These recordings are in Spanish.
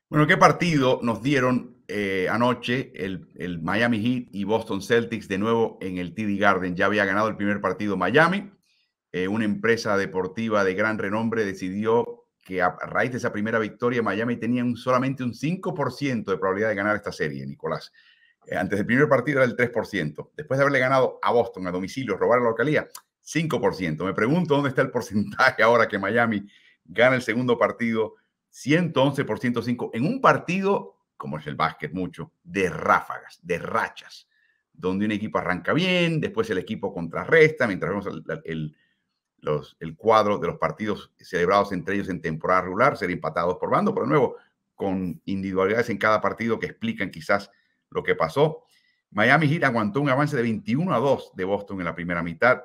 Bueno, ¿qué partido nos dieron anoche el Miami Heat y Boston Celtics de nuevo en el TD Garden? Ya había ganado el primer partido Miami. Una empresa deportiva de gran renombre decidió que a raíz de esa primera victoria Miami tenía solamente un 5% de probabilidad de ganar esta serie, Nicolás. Antes del primer partido era el 3%. Después de haberle ganado a Boston a domicilio, robar la localía, 5%. Me pregunto dónde está el porcentaje ahora que Miami gana el segundo partido, 111%, en un partido, como es el básquet mucho, de ráfagas, de rachas, donde un equipo arranca bien, después el equipo contrarresta, mientras vemos el cuadro de los partidos celebrados entre ellos en temporada regular, ser empatados por bando, pero de nuevo, con individualidades en cada partido que explican quizás lo que pasó. Miami Heat aguantó un avance de 21-2 de Boston en la primera mitad,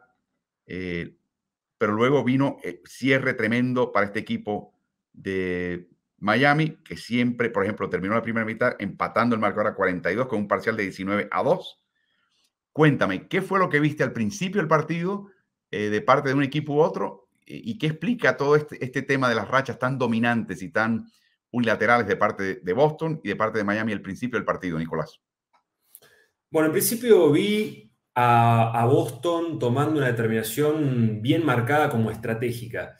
pero luego vino cierre tremendo para este equipo de Miami, que siempre, por ejemplo, terminó la primera mitad empatando el marcador a 42 con un parcial de 19-2. Cuéntame, ¿qué fue lo que viste al principio del partido de parte de un equipo u otro? ¿Y qué explica todo este tema de las rachas tan dominantes y tan unilaterales de parte de Boston y de parte de Miami al principio del partido, Nicolás? Bueno, en principio vi a Boston tomando una determinación bien marcada como estratégica.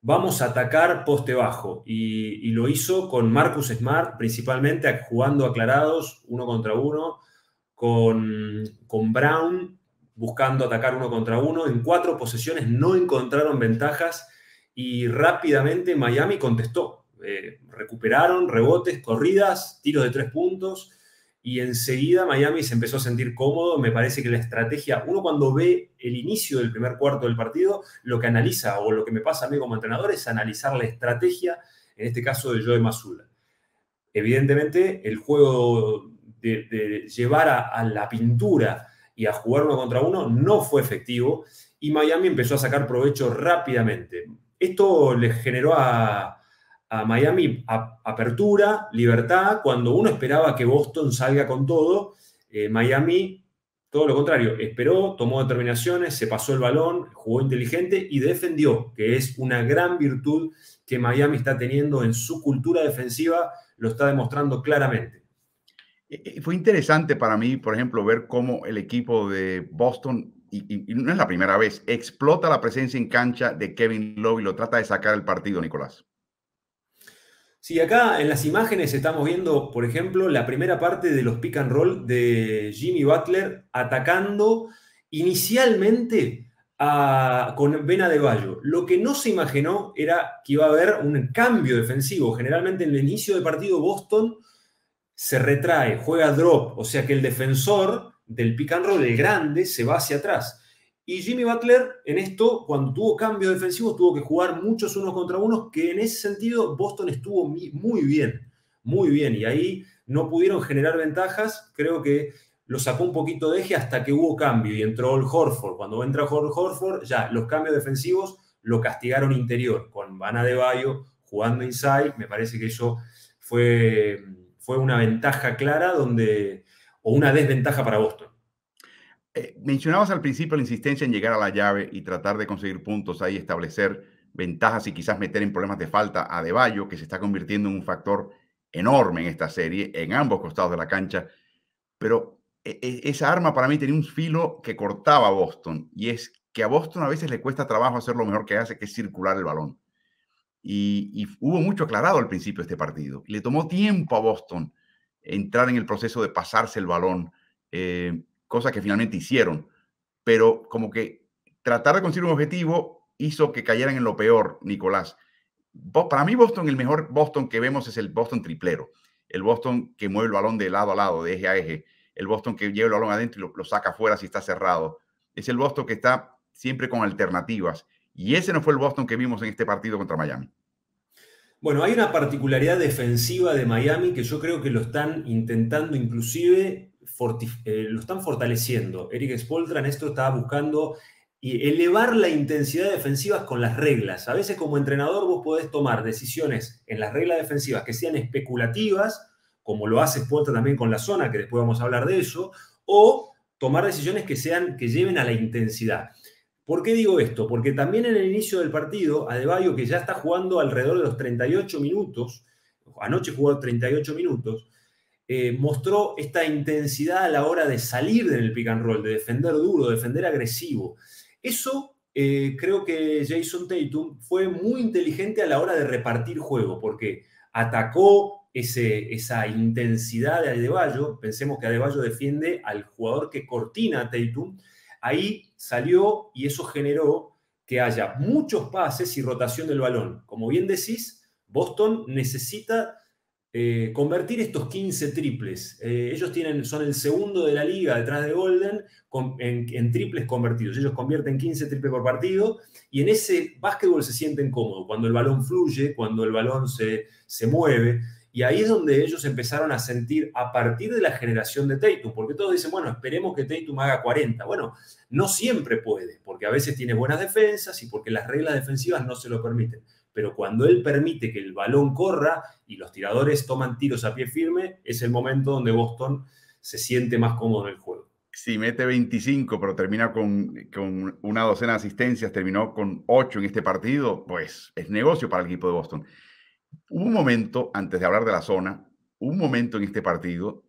Vamos a atacar poste bajo y lo hizo con Marcus Smart, principalmente jugando aclarados uno contra uno, con Brown buscando atacar uno contra uno. En 4 posesiones no encontraron ventajas y rápidamente Miami contestó. Recuperaron rebotes, corridas, tiros de 3 puntos y enseguida Miami se empezó a sentir cómodo. Me parece que la estrategia, uno cuando ve el inicio del primer cuarto del partido, lo que analiza, o lo que me pasa a mí como entrenador, es analizar la estrategia, en este caso de Joe Mazzulla. Evidentemente, el juego de llevar a la pintura y a jugar uno contra uno no fue efectivo y Miami empezó a sacar provecho rápidamente. Esto le generó a Miami apertura, libertad. Cuando uno esperaba que Boston salga con todo, Miami, todo lo contrario, esperó, tomó determinaciones, se pasó el balón, jugó inteligente y defendió, que es una gran virtud que Miami está teniendo en su cultura defensiva, lo está demostrando claramente. Fue interesante para mí, por ejemplo, ver cómo el equipo de Boston, y no es la primera vez, explota la presencia en cancha de Kevin Love y lo trata de sacar el partido, Nicolás. Sí, acá en las imágenes estamos viendo, por ejemplo, la primera parte de los pick and roll de Jimmy Butler atacando inicialmente con Ben Adebayo. Lo que no se imaginó era que iba a haber un cambio defensivo. Generalmente en el inicio del partido Boston se retrae, juega drop, o sea que el defensor del pick and roll, el grande, se va hacia atrás. Y Jimmy Butler en esto, cuando tuvo cambios defensivos, tuvo que jugar muchos unos contra unos, que en ese sentido Boston estuvo muy bien, muy bien. Y ahí no pudieron generar ventajas, creo que lo sacó un poquito de eje hasta que hubo cambio y entró Al Horford. Cuando entra Horford, ya los cambios defensivos lo castigaron interior, con Van Adebayo jugando inside. Me parece que eso fue una ventaja clara o una desventaja para Boston. Mencionabas al principio la insistencia en llegar a la llave y tratar de conseguir puntos ahí, establecer ventajas y quizás meter en problemas de falta a Adebayo, que se está convirtiendo en un factor enorme en esta serie, en ambos costados de la cancha. Pero esa arma para mí tenía un filo que cortaba a Boston, y es que a Boston a veces le cuesta trabajo hacer lo mejor que hace, que es circular el balón. Y hubo mucho aclarado al principio de este partido. Le tomó tiempo a Boston entrar en el proceso de pasarse el balón, cosa que finalmente hicieron. Pero como que tratar de conseguir un objetivo hizo que cayeran en lo peor, Nicolás. Para mí Boston, el mejor Boston que vemos es el Boston triplero. El Boston que mueve el balón de lado a lado, de eje a eje. El Boston que lleva el balón adentro y lo saca afuera si está cerrado. Es el Boston que está siempre con alternativas. Y ese no fue el Boston que vimos en este partido contra Miami. Bueno, hay una particularidad defensiva de Miami que yo creo que lo están intentando inclusive, lo están fortaleciendo. Eric Spoelstra en esto estaba buscando elevar la intensidad defensiva con las reglas. A veces como entrenador vos podés tomar decisiones en las reglas defensivas que sean especulativas, como lo hace Spoelstra también con la zona, que después vamos a hablar de eso, o tomar decisiones que lleven a la intensidad. ¿Por qué digo esto? Porque también en el inicio del partido, Adebayo, que ya está jugando alrededor de los 38 minutos, anoche jugó 38 minutos, mostró esta intensidad a la hora de salir del pick and roll, de defender duro, de defender agresivo. Eso creo que Jason Tatum fue muy inteligente a la hora de repartir juego, porque atacó esa intensidad de Adebayo. Pensemos que Adebayo defiende al jugador que cortina a Tatum. Ahí salió y eso generó que haya muchos pases y rotación del balón. Como bien decís, Boston necesita convertir estos 15 triples. Ellos son el segundo de la liga detrás de Golden en triples convertidos. Ellos convierten 15 triples por partido y en ese básquetbol se sienten cómodos, cuando el balón fluye, cuando el balón se mueve. Y ahí es donde ellos empezaron a sentir a partir de la generación de Tatum, porque todos dicen, bueno, esperemos que Tatum haga 40. Bueno, no siempre puede, porque a veces tiene buenas defensas y porque las reglas defensivas no se lo permiten. Pero cuando él permite que el balón corra y los tiradores toman tiros a pie firme, es el momento donde Boston se siente más cómodo en el juego. Sí, mete 25, pero termina con una docena de asistencias, terminó con 8 en este partido, pues es negocio para el equipo de Boston. Hubo un momento, antes de hablar de la zona, un momento en este partido,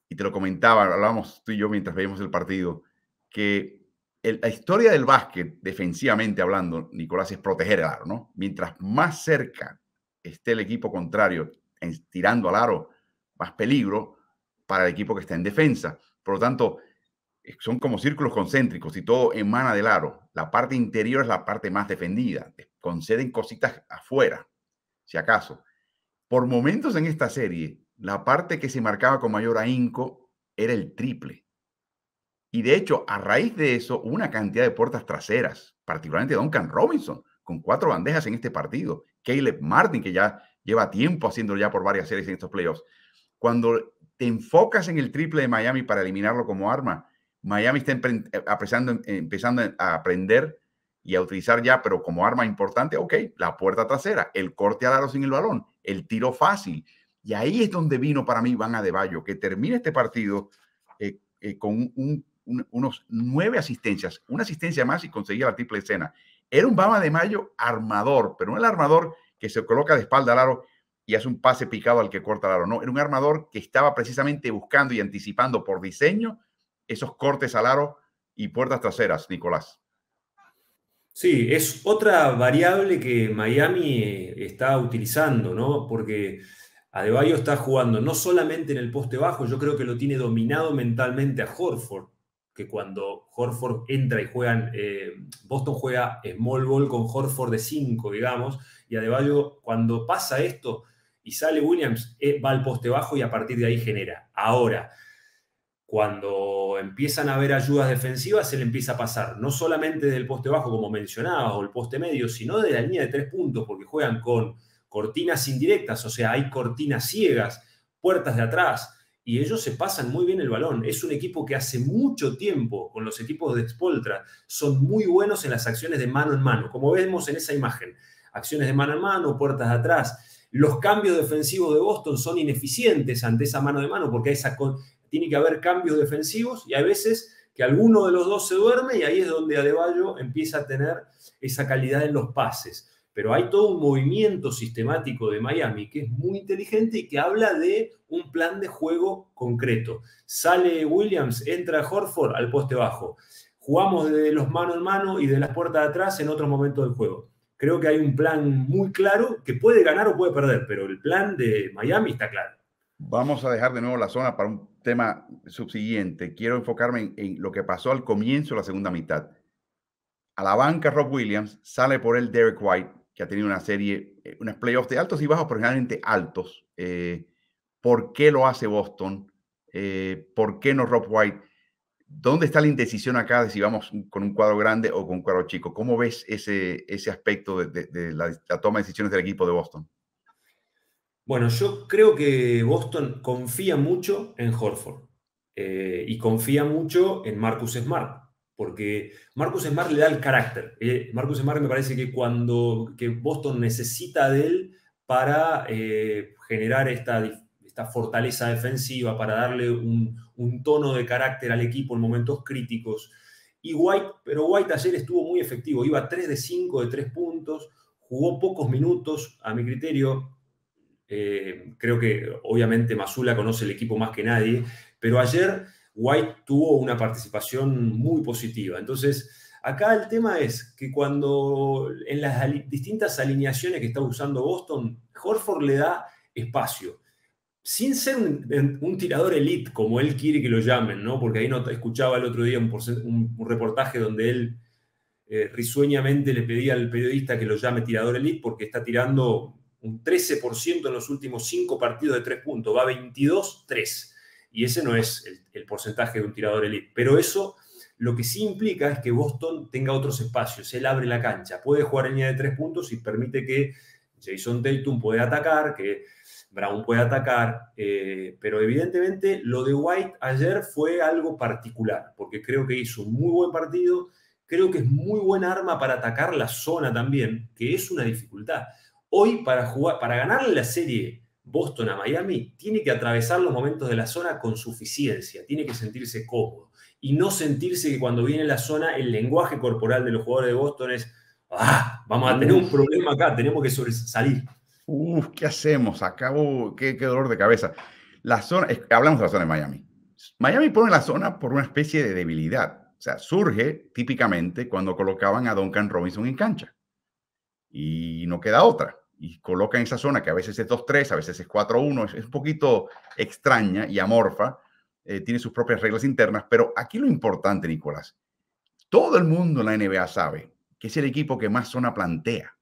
y te lo comentaba, hablábamos tú y yo mientras veíamos el partido, que la historia del básquet, defensivamente hablando, Nicolás, es proteger el aro, ¿no? Mientras más cerca esté el equipo contrario tirando al aro, más peligro para el equipo que está en defensa. Por lo tanto, son como círculos concéntricos y todo emana del aro. La parte interior es la parte más defendida. Conceden cositas afuera, si acaso. Por momentos en esta serie, la parte que se marcaba con mayor ahínco era el triple. Y de hecho, a raíz de eso, una cantidad de puertas traseras, particularmente Duncan Robinson, con 4 bandejas en este partido. Caleb Martin, que ya lleva tiempo haciéndolo ya por varias series en estos playoffs. Cuando te enfocas en el triple de Miami para eliminarlo como arma, Miami está empezando a aprender y a utilizar ya, pero como arma importante, ok, la puerta trasera, el corte al aro sin el balón, el tiro fácil. Y ahí es donde vino para mí Bam Adebayo, que termina este partido con unos 9 asistencias, una asistencia más y conseguía la triple escena. Era un Bam Adebayo armador, pero no el armador que se coloca de espalda al aro y hace un pase picado al que corta el aro. No, era un armador que estaba precisamente buscando y anticipando por diseño esos cortes al aro y puertas traseras, Nicolás. Sí, es otra variable que Miami está utilizando, ¿no? Porque Adebayo está jugando no solamente en el poste bajo, yo creo que lo tiene dominado mentalmente a Horford, que cuando Horford entra y juegan, Boston juega small ball con Horford de 5, digamos, y Adebayo cuando pasa esto y sale Williams, va al poste bajo y a partir de ahí genera. Ahora, cuando empiezan a haber ayudas defensivas, se le empieza a pasar, no solamente del poste bajo, como mencionabas, o el poste medio, sino de la línea de 3 puntos, porque juegan con cortinas indirectas, o sea, hay cortinas ciegas, puertas de atrás, y ellos se pasan muy bien el balón. Es un equipo que hace mucho tiempo, con los equipos de Spoelstra, son muy buenos en las acciones de mano en mano, como vemos en esa imagen. Acciones de mano en mano, puertas de atrás. Los cambios defensivos de Boston son ineficientes ante esa mano de mano, porque tiene que haber cambios defensivos y hay veces que alguno de los dos se duerme y ahí es donde Adebayo empieza a tener esa calidad en los pases. Pero hay todo un movimiento sistemático de Miami que es muy inteligente y que habla de un plan de juego concreto. Sale Williams, entra Horford al poste bajo. Jugamos de los mano en mano y de las puertas de atrás en otro momento del juego. Creo que hay un plan muy claro que puede ganar o puede perder, pero el plan de Miami está claro. Vamos a dejar de nuevo la zona para un tema subsiguiente. Quiero enfocarme en lo que pasó al comienzo de la segunda mitad. A la banca, Rob Williams, sale por él Derek White, que ha tenido una serie, unas playoffs de altos y bajos, pero generalmente altos. ¿Por qué lo hace Boston? ¿Por qué no Rob White? ¿Dónde está la indecisión acá de si vamos con un cuadro grande o con un cuadro chico? ¿Cómo ves ese aspecto de la toma de decisiones del equipo de Boston? Bueno, yo creo que Boston confía mucho en Horford y confía mucho en Marcus Smart, porque Marcus Smart le da el carácter. Marcus Smart me parece que que Boston necesita de él para generar esta fortaleza defensiva, para darle un tono de carácter al equipo en momentos críticos. Pero White ayer estuvo muy efectivo, iba 3 de 5 de 3 puntos, jugó pocos minutos, a mi criterio. Creo que obviamente Mazzulla conoce el equipo más que nadie, pero ayer White tuvo una participación muy positiva. Entonces, acá el tema es que cuando en las distintas alineaciones que está usando Boston, Horford le da espacio sin ser un tirador elite, como él quiere que lo llamen, ¿no? Porque ahí no, escuchaba el otro día un reportaje donde él risueñamente le pedía al periodista que lo llame tirador elite porque está tirando un 13% en los últimos 5 partidos de 3 puntos, va 22-3. Y ese no es el porcentaje de un tirador elite. Pero eso lo que sí implica es que Boston tenga otros espacios. Él abre la cancha, puede jugar en línea de 3 puntos y permite que Jason Tatum pueda atacar, que Brown puede atacar, pero evidentemente lo de White ayer fue algo particular, porque creo que hizo un muy buen partido, creo que es muy buena arma para atacar la zona también, que es una dificultad. Hoy para jugar, para ganarle la serie Boston a Miami, tiene que atravesar los momentos de la zona con suficiencia, tiene que sentirse cómodo y no sentirse que cuando viene la zona el lenguaje corporal de los jugadores de Boston es, vamos a tener un problema acá, tenemos que salir. ¿Qué hacemos? Acabo, qué dolor de cabeza. La zona, hablamos de la zona de Miami. Miami pone la zona por una especie de debilidad. O sea, surge típicamente cuando colocaban a Duncan Robinson en cancha. Y no queda otra. Y colocan esa zona que a veces es 2-3, a veces es 4-1. Es un poquito extraña y amorfa. Tiene sus propias reglas internas. Pero aquí lo importante, Nicolás, todo el mundo en la NBA sabe que es el equipo que más zona plantea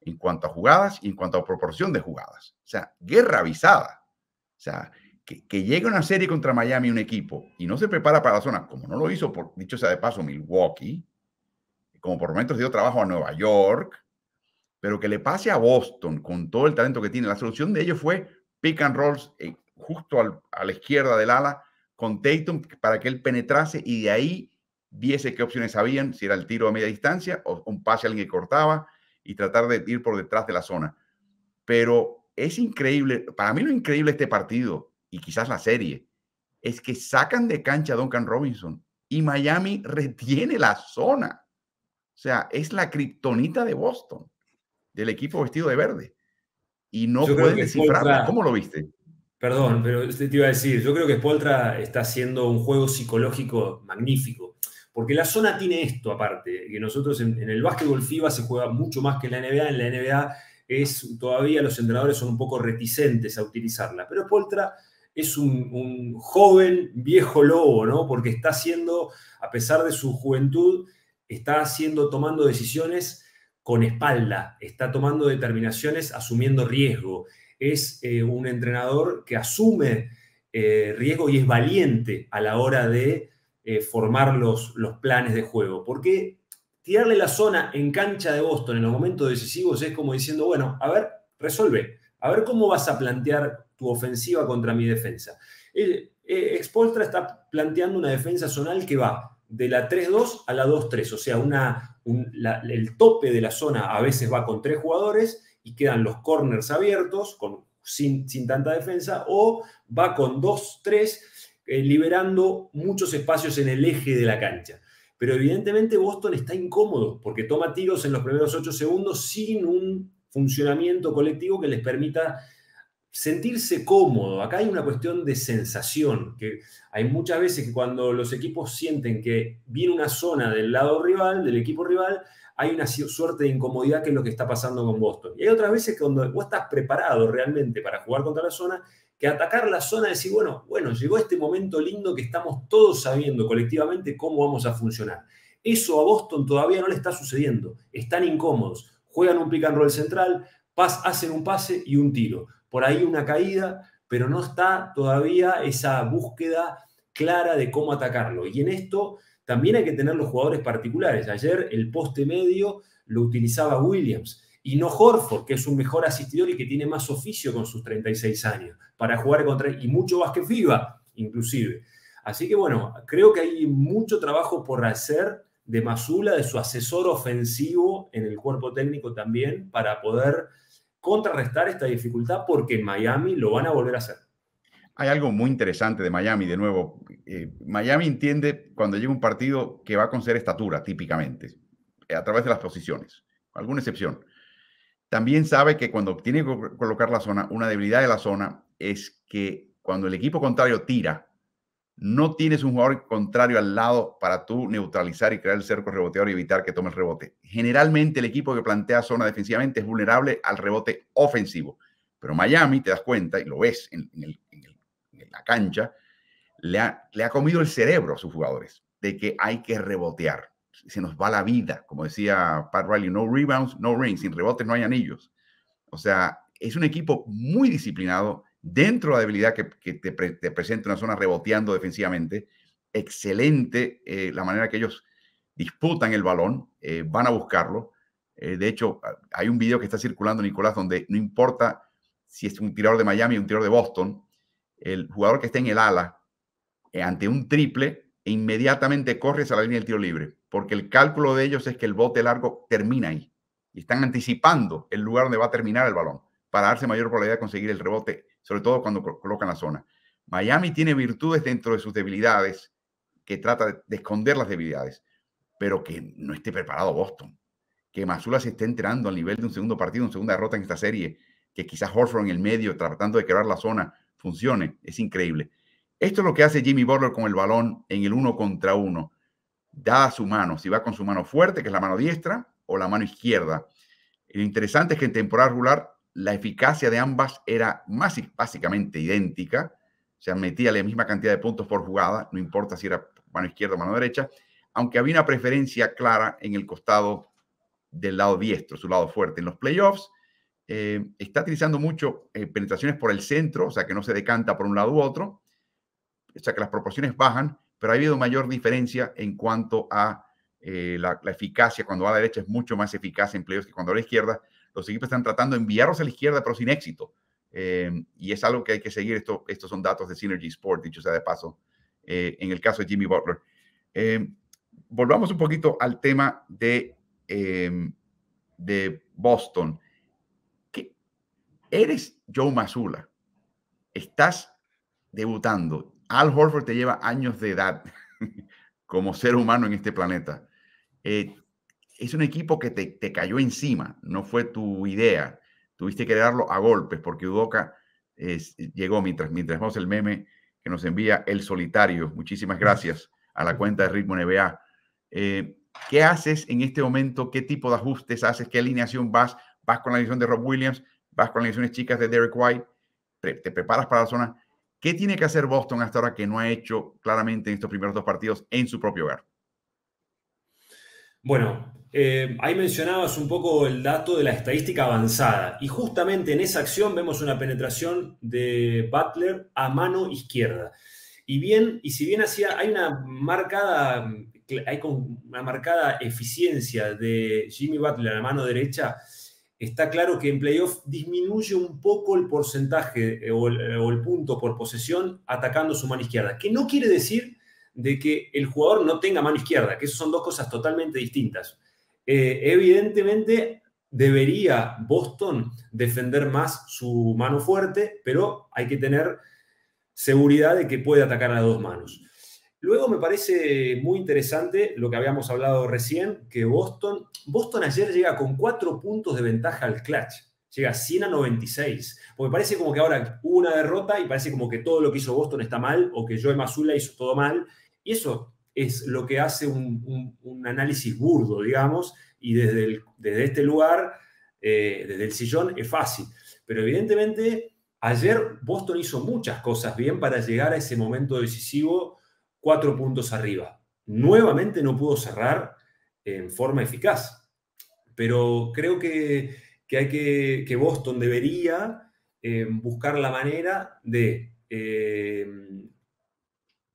en cuanto a jugadas y en cuanto a proporción de jugadas. O sea, guerra avisada. O sea, que llegue una serie contra Miami un equipo y no se prepara para la zona, como no lo hizo, por dicho sea de paso, Milwaukee, como por momentos dio trabajo a Nueva York, pero que le pase a Boston con todo el talento que tiene. La solución de ello fue pick and rolls justo a la izquierda del ala con Tatum para que él penetrase y de ahí viese qué opciones habían, si era el tiro a media distancia o un pase a alguien que cortaba y tratar de ir por detrás de la zona. Pero es increíble, para mí lo increíble de este partido y quizás la serie, es que sacan de cancha a Duncan Robinson y Miami retiene la zona. O sea, es la kriptonita de Boston, del equipo vestido de verde. Y no Yo creo pueden que descifrarla. Spoelstra, ¿Cómo lo viste? perdón, pero te iba a decir, yo creo que Spoelstra está haciendo un juego psicológico magnífico, porque la zona tiene esto aparte, que nosotros en el básquetbol FIBA se juega mucho más que en la NBA todavía los entrenadores son un poco reticentes a utilizarla, pero Spoelstra es un joven viejo lobo, ¿no? Porque está haciendo, a pesar de su juventud, tomando decisiones con espalda, está tomando determinaciones asumiendo riesgo. Es un entrenador que asume riesgo y es valiente a la hora de formar los planes de juego. Porque tirarle la zona en cancha de Boston en los momentos decisivos es como diciendo, bueno, a ver, resuelve, a ver cómo vas a plantear tu ofensiva contra mi defensa. Spoelstra está planteando una defensa zonal que va de la 3-2 a la 2-3, o sea, el tope de la zona a veces va con 3 jugadores y quedan los corners abiertos sin tanta defensa, o va con 2-3, liberando muchos espacios en el eje de la cancha. Pero evidentemente Boston está incómodo porque toma tiros en los primeros 8 segundos sin un funcionamiento colectivo que les permita sentirse cómodo. Acá hay una cuestión de sensación, que hay muchas veces que cuando los equipos sienten que viene una zona del lado rival, del equipo rival, hay una suerte de incomodidad que es lo que está pasando con Boston. Y hay otras veces que cuando vos estás preparado realmente para jugar contra la zona, que atacar la zona y decir, bueno, llegó este momento lindo que estamos todos sabiendo colectivamente cómo vamos a funcionar. Eso a Boston todavía no le está sucediendo. Están incómodos. Juegan un pick and roll central, hacen un pase y un tiro. Por ahí una caída, pero no está todavía esa búsqueda clara de cómo atacarlo. Y en esto también hay que tener los jugadores particulares. Ayer el poste medio lo utilizaba Williams y no Horford, que es un mejor asistidor y que tiene más oficio con sus 36 años, para jugar contra él, y mucho básquet FIBA, inclusive. Así que bueno, creo que hay mucho trabajo por hacer de Mazzulla, de su asesor ofensivo en el cuerpo técnico también, para poder contrarrestar esta dificultad, porque en Miami lo van a volver a hacer. Hay algo muy interesante de Miami, de nuevo. Miami entiende cuando llega un partido que va con ser estatura, típicamente, a través de las posiciones, alguna excepción. También sabe que cuando tiene que colocar la zona, una debilidad de la zona es que cuando el equipo contrario tira, no tienes un jugador contrario al lado para tú neutralizar y crear el cerco reboteador y evitar que tome el rebote. Generalmente el equipo que plantea zona defensivamente es vulnerable al rebote ofensivo. Pero Miami, te das cuenta, y lo ves en la cancha, le ha comido el cerebro a sus jugadores de que hay que rebotear. Se nos va la vida, como decía Pat Riley, no rebounds, no rings, sin rebotes no hay anillos. O sea, es un equipo muy disciplinado dentro de la debilidad que te presenta una zona reboteando defensivamente. Excelente la manera que ellos disputan el balón, van a buscarlo. De hecho, hay un video que está circulando, Nicolás, donde no importa si es un tirador de Miami o un tirador de Boston, el jugador que está en el ala ante un triple inmediatamente corre a la línea del tiro libre, porque el cálculo de ellos es que el bote largo termina ahí. Y están anticipando el lugar donde va a terminar el balón para darse mayor probabilidad de conseguir el rebote, sobre todo cuando colocan la zona. Miami tiene virtudes dentro de sus debilidades, que trata de esconder las debilidades, pero que no esté preparado Boston. Que Mazzulla se esté enterando al nivel de un segundo partido, una segunda derrota en esta serie, que quizás Horford en el medio tratando de quebrar la zona funcione, es increíble. Esto es lo que hace Jimmy Butler con el balón en el 1 contra 1. Da su mano, si va con su mano fuerte, que es la mano diestra, o la mano izquierda. Lo interesante es que en temporada regular la eficacia de ambas era básicamente idéntica. O sea, metía la misma cantidad de puntos por jugada, no importa si era mano izquierda o mano derecha, aunque había una preferencia clara en el costado del lado diestro, su lado fuerte. En los playoffs está utilizando mucho penetraciones por el centro, o sea, que no se decanta por un lado u otro, o sea, que las proporciones bajan, pero ha habido mayor diferencia en cuanto a la eficacia. Cuando va a la derecha es mucho más eficaz en playoffs que cuando va a la izquierda. Los equipos están tratando de enviarlos a la izquierda, pero sin éxito. Y es algo que hay que seguir. Estos son datos de Synergy Sport, dicho sea de paso, en el caso de Jimmy Butler. Volvamos un poquito al tema de Boston. Eres Joe Mazzulla, estás debutando. Al Horford te lleva años de edad como ser humano en este planeta. Es un equipo que te cayó encima, no fue tu idea. Tuviste que darlo a golpes porque Udoka llegó mientras vemos el meme que nos envía El Solitario. Muchísimas gracias a la cuenta de Ritmo NBA. ¿Qué haces en este momento? ¿Qué tipo de ajustes haces? ¿Qué alineación vas? ¿Vas con la alineación de Rob Williams? ¿Vas con las alineaciones chicas de Derek White? ¿Te preparas para la zona? ¿Qué tiene que hacer Boston hasta ahora que no ha hecho claramente en estos primeros dos partidos en su propio hogar? Bueno, ahí mencionabas un poco el dato de la estadística avanzada y justamente en esa acción vemos una penetración de Butler a mano izquierda. Y si bien hay una marcada eficiencia de Jimmy Butler a la mano derecha, está claro que en playoff disminuye un poco el porcentaje o el punto por posesión atacando su mano izquierda, que no quiere decir de que el jugador no tenga mano izquierda, que eso son dos cosas totalmente distintas. Evidentemente, debería Boston defender más su mano fuerte, pero hay que tener seguridad de que puede atacar a las dos manos. Luego me parece muy interesante lo que habíamos hablado recién, que Boston ayer llega con 4 puntos de ventaja al clutch. Llega 100-96. Porque parece como que ahora hubo una derrota y parece como que todo lo que hizo Boston está mal o que Joe Mazzulla hizo todo mal. Y eso es lo que hace un análisis burdo, digamos, y desde este lugar, desde el sillón, es fácil. Pero evidentemente, ayer Boston hizo muchas cosas bien para llegar a ese momento decisivo 4 puntos arriba. Nuevamente no pudo cerrar en forma eficaz. Pero creo que Boston debería buscar la manera de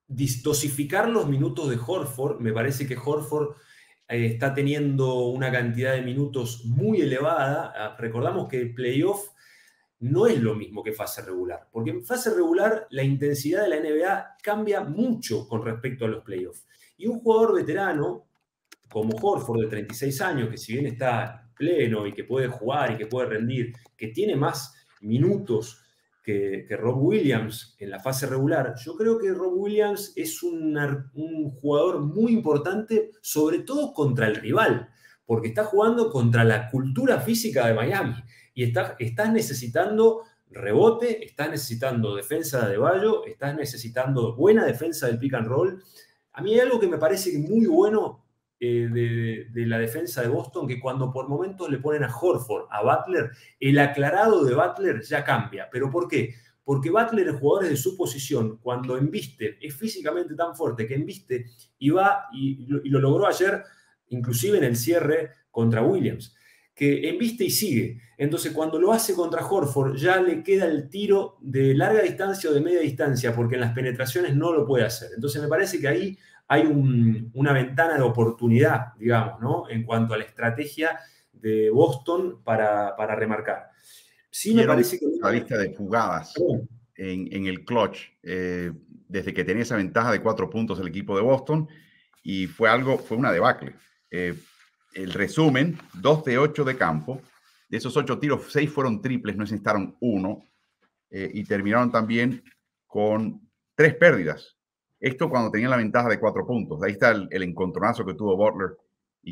dosificar los minutos de Horford. Me parece que Horford está teniendo una cantidad de minutos muy elevada. Recordamos que el playoff no es lo mismo que fase regular, porque en fase regular la intensidad de la NBA cambia mucho con respecto a los playoffs. Y un jugador veterano como Horford de 36 años, que si bien está pleno y que puede jugar y que puede rendir, que tiene más minutos que Rob Williams en la fase regular, yo creo que Rob Williams es un jugador muy importante, sobre todo contra el rival, porque estás jugando contra la cultura física de Miami y estás necesitando rebote, estás necesitando defensa de Adebayo, estás necesitando buena defensa del pick and roll. A mí hay algo que me parece muy bueno de la defensa de Boston, que cuando por momentos le ponen a Horford, a Butler, el aclarado de Butler ya cambia. ¿Pero por qué? Porque Butler, en jugadores de su posición, cuando embiste, es físicamente tan fuerte que embiste y va, y lo logró ayer, inclusive en el cierre contra Williams, que embiste y sigue. Entonces, cuando lo hace contra Horford, ya le queda el tiro de larga distancia o de media distancia, porque en las penetraciones no lo puede hacer. Entonces, me parece que ahí hay una ventana de oportunidad, digamos, ¿no? En cuanto a la estrategia de Boston para remarcar. Sí me Vieron parece que... la lista de jugadas en el clutch desde que tenía esa ventaja de 4 puntos el equipo de Boston, y fue una debacle. El resumen: 2 de 8 de campo. De esos 8 tiros, 6 fueron triples, no necesitaron uno, y terminaron también con 3 pérdidas. Esto cuando tenían la ventaja de 4 puntos. Ahí está el encontronazo que tuvo Butler y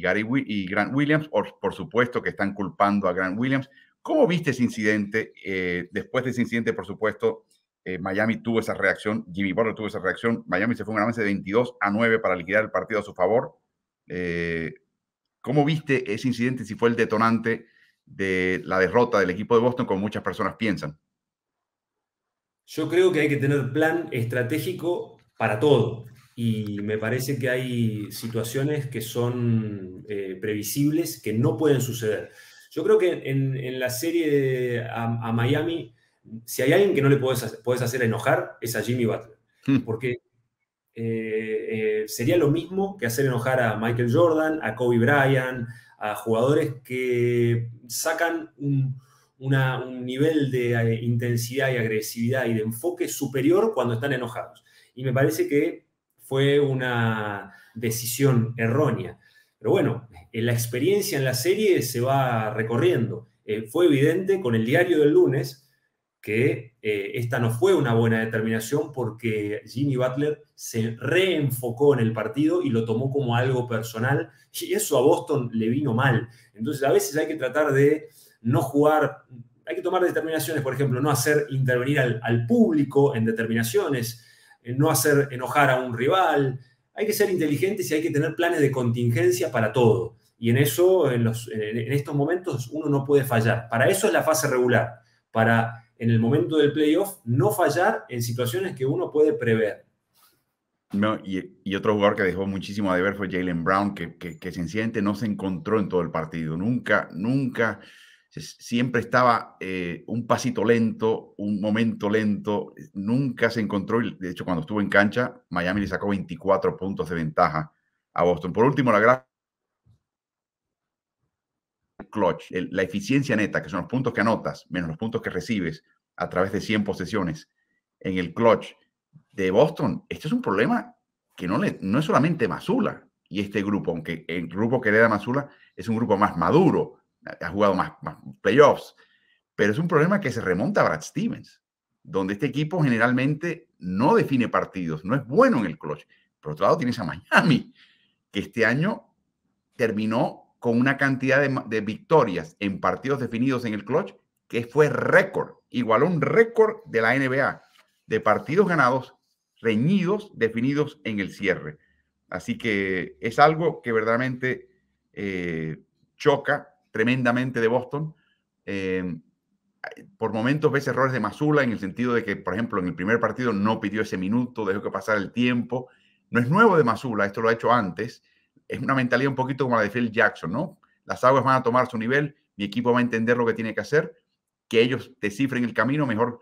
Grant Williams. Por supuesto que están culpando a Grant Williams. ¿Cómo viste ese incidente? Después de ese incidente, por supuesto, Miami tuvo esa reacción, Jimmy Butler tuvo esa reacción. Miami se fue un avance de 22-9 para liquidar el partido a su favor. ¿Cómo viste ese incidente, si fue el detonante de la derrota del equipo de Boston, como muchas personas piensan? Yo creo que hay que tener plan estratégico para todo. Y me parece que hay situaciones que son previsibles, que no pueden suceder. Yo creo que en la serie a Miami, si hay alguien que no le puedes hacer enojar, es a Jimmy Butler. Porque sería lo mismo que hacer enojar a Michael Jordan, a Kobe Bryant, a jugadores que sacan un nivel de intensidad y agresividad y de enfoque superior cuando están enojados. Y me parece que fue una decisión errónea. Pero bueno, en la experiencia en la serie se va recorriendo. Fue evidente con el diario del lunes que esta no fue una buena determinación, porque Jimmy Butler se reenfocó en el partido y lo tomó como algo personal, y eso a Boston le vino mal. Entonces, a veces hay que tratar de no jugar, hay que tomar determinaciones, por ejemplo, no hacer intervenir al público en determinaciones, no hacer enojar a un rival. Hay que ser inteligentes y hay que tener planes de contingencia para todo. Y en eso, en estos momentos, uno no puede fallar. Para eso es la fase regular, para en el momento del playoff no fallar en situaciones que uno puede prever. No, y otro jugador que dejó muchísimo a deber fue Jaylen Brown, que sencillamente no se encontró en todo el partido. Nunca, siempre estaba un pasito lento, un momento lento, nunca se encontró. De hecho, cuando estuvo en cancha, Miami le sacó 24 puntos de ventaja a Boston. Por último, la gráfica clutch, la eficiencia neta, que son los puntos que anotas menos los puntos que recibes a través de 100 posesiones en el clutch de Boston. Este es un problema que no es solamente Mazzulla y este grupo, aunque el grupo que hereda Mazzulla es un grupo más maduro, ha jugado más playoffs, pero es un problema que se remonta a Brad Stevens, donde este equipo generalmente no define partidos, no es bueno en el clutch. Por otro lado, tienes a Miami, que este año terminó con una cantidad de victorias en partidos definidos en el clutch que fue récord, igualó un récord de la NBA de partidos ganados, reñidos, definidos en el cierre. Así que es algo que verdaderamente choca tremendamente de Boston. Por momentos ves errores de Mazzulla en el sentido de que, por ejemplo, en el primer partido no pidió ese minuto, dejó que pasara el tiempo. No es nuevo de Mazzulla, esto lo ha hecho antes. Es una mentalidad un poquito como la de Phil Jackson, ¿no? Las aguas van a tomar su nivel, mi equipo va a entender lo que tiene que hacer, que ellos descifren el camino, mejor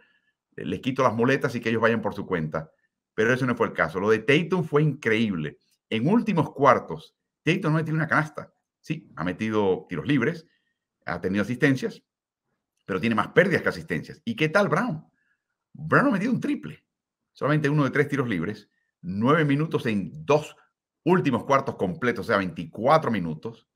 les quito las muletas y que ellos vayan por su cuenta. Pero eso no fue el caso. Lo de Tatum fue increíble. En últimos cuartos, Tatum no metió una canasta. Sí, ha metido tiros libres, ha tenido asistencias, pero tiene más pérdidas que asistencias. ¿Y qué tal Brown? Brown ha metido un triple. Solamente uno de 3 tiros libres, 9 minutos en 2 últimos cuartos completos, o sea, 24 minutos,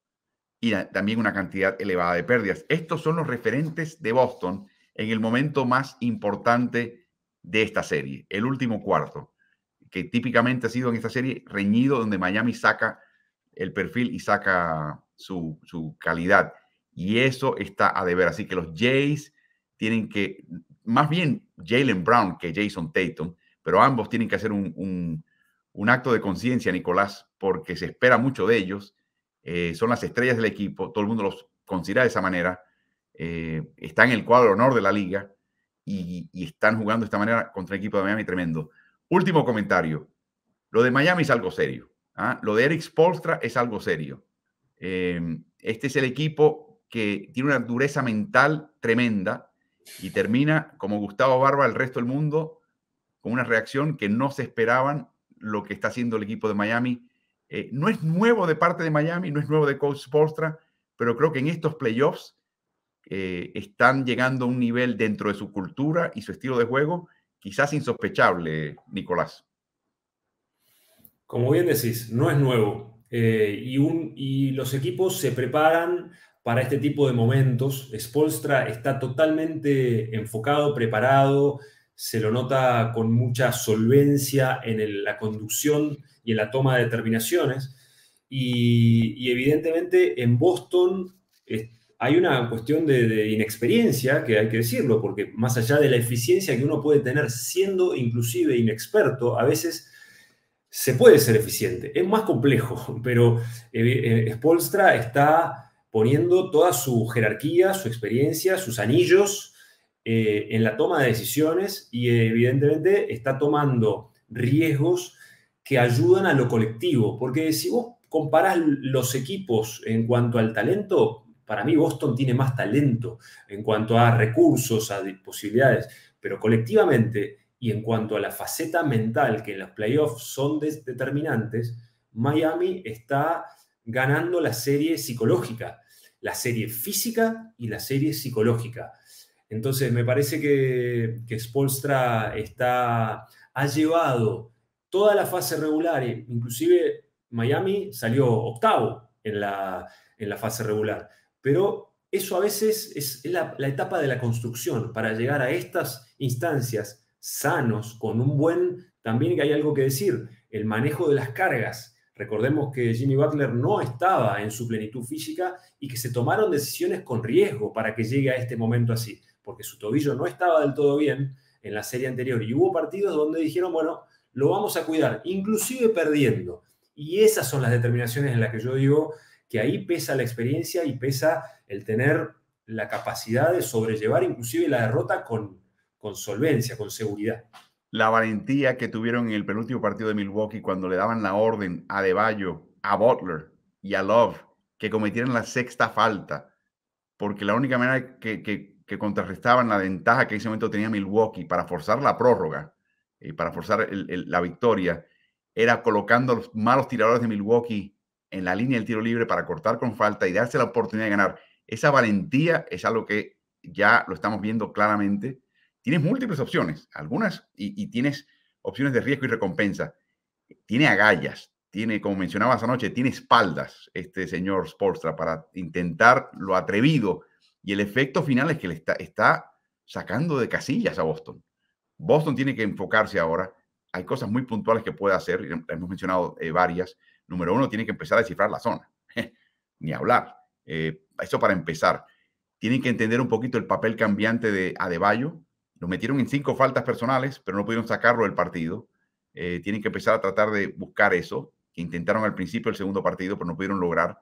y también una cantidad elevada de pérdidas. Estos son los referentes de Boston en el momento más importante de esta serie, el último cuarto, que típicamente ha sido en esta serie reñido, donde Miami saca el perfil y saca su calidad. Y eso está a deber. Así que los Jays tienen que, más bien Jaylen Brown que Jason Tatum, pero ambos tienen que hacer un acto de conciencia, Nicolás, porque se espera mucho de ellos. Son las estrellas del equipo, todo el mundo los considera de esa manera. Están en el cuadro de honor de la liga y están jugando de esta manera contra el equipo de Miami tremendo. Último comentario. Lo de Miami es algo serio. Lo de Erik Spoelstra es algo serio. Este es el equipo que tiene una dureza mental tremenda y termina como Gustavo Barba, el resto del mundo, con una reacción que no se esperaban lo que está haciendo el equipo de Miami. No es nuevo de parte de Miami, no es nuevo de coach Spoelstra, pero creo que en estos playoffs están llegando a un nivel dentro de su cultura y su estilo de juego quizás insospechable, Nicolás. Como bien decís, no es nuevo. Y los equipos se preparan para este tipo de momentos. Spoelstra está totalmente enfocado, preparado, se lo nota con mucha solvencia en la conducción y en la toma de determinaciones. Y evidentemente en Boston hay una cuestión de inexperiencia, que hay que decirlo, porque más allá de la eficiencia que uno puede tener siendo inclusive inexperto, a veces se puede ser eficiente. Es más complejo, pero Spoelstra está poniendo toda su jerarquía, su experiencia, sus anillos en la toma de decisiones y evidentemente está tomando riesgos que ayudan a lo colectivo. Porque si vos comparás los equipos en cuanto al talento, para mí Boston tiene más talento en cuanto a recursos, a posibilidades, pero colectivamente y en cuanto a la faceta mental, que en los playoffs son determinantes, Miami está ganando la serie psicológica, la serie física y la serie psicológica. Entonces, me parece que Spoelstra ha llevado toda la fase regular, inclusive Miami salió octavo en la fase regular, pero eso a veces es la etapa de la construcción para llegar a estas instancias sanos, con un buen, también que hay algo que decir, el manejo de las cargas. Recordemos que Jimmy Butler no estaba en su plenitud física y que se tomaron decisiones con riesgo para que llegue a este momento así, porque su tobillo no estaba del todo bien en la serie anterior y hubo partidos donde dijeron, bueno, lo vamos a cuidar, inclusive perdiendo. Y esas son las determinaciones en las que yo digo que ahí pesa la experiencia y pesa el tener la capacidad de sobrellevar inclusive la derrota con solvencia, con seguridad. La valentía que tuvieron en el penúltimo partido de Milwaukee cuando le daban la orden a Adebayo, a Butler y a Love que cometieran la sexta falta, porque la única manera que contrarrestaban la ventaja que en ese momento tenía Milwaukee para forzar la prórroga y para forzar la victoria era colocando a los malos tiradores de Milwaukee en la línea del tiro libre para cortar con falta y darse la oportunidad de ganar. Esa valentía es algo que ya lo estamos viendo claramente. Tienes múltiples opciones, algunas, y tienes opciones de riesgo y recompensa. Tiene agallas, tiene, como mencionabas anoche, tiene espaldas este señor Spoelstra para intentar lo atrevido. Y el efecto final es que le está sacando de casillas a Boston. Boston tiene que enfocarse ahora. Hay cosas muy puntuales que puede hacer, hemos mencionado varias. Número uno, tiene que empezar a descifrar la zona. Ni hablar. Eso para empezar. Tienen que entender un poquito el papel cambiante de Adebayo. Lo metieron en 5 faltas personales, pero no pudieron sacarlo del partido. Tienen que empezar a tratar de buscar eso, que intentaron al principio del segundo partido, pero no pudieron lograr.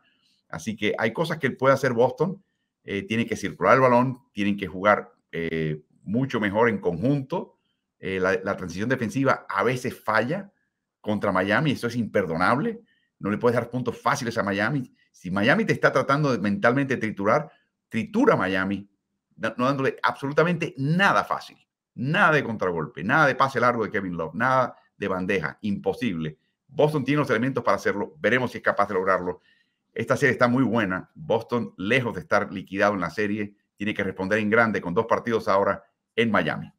Así que hay cosas que puede hacer Boston. Tienen que circular el balón, tienen que jugar mucho mejor en conjunto. La transición defensiva a veces falla contra Miami, eso es imperdonable. No le puedes dar puntos fáciles a Miami. Si Miami te está tratando de mentalmente triturar, tritura a Miami, no dándole absolutamente nada fácil, nada de contragolpe, nada de pase largo de Kevin Love, nada de bandeja, imposible. Boston tiene los elementos para hacerlo, veremos si es capaz de lograrlo. Esta serie está muy buena, Boston, lejos de estar liquidado en la serie, tiene que responder en grande con 2 partidos ahora en Miami.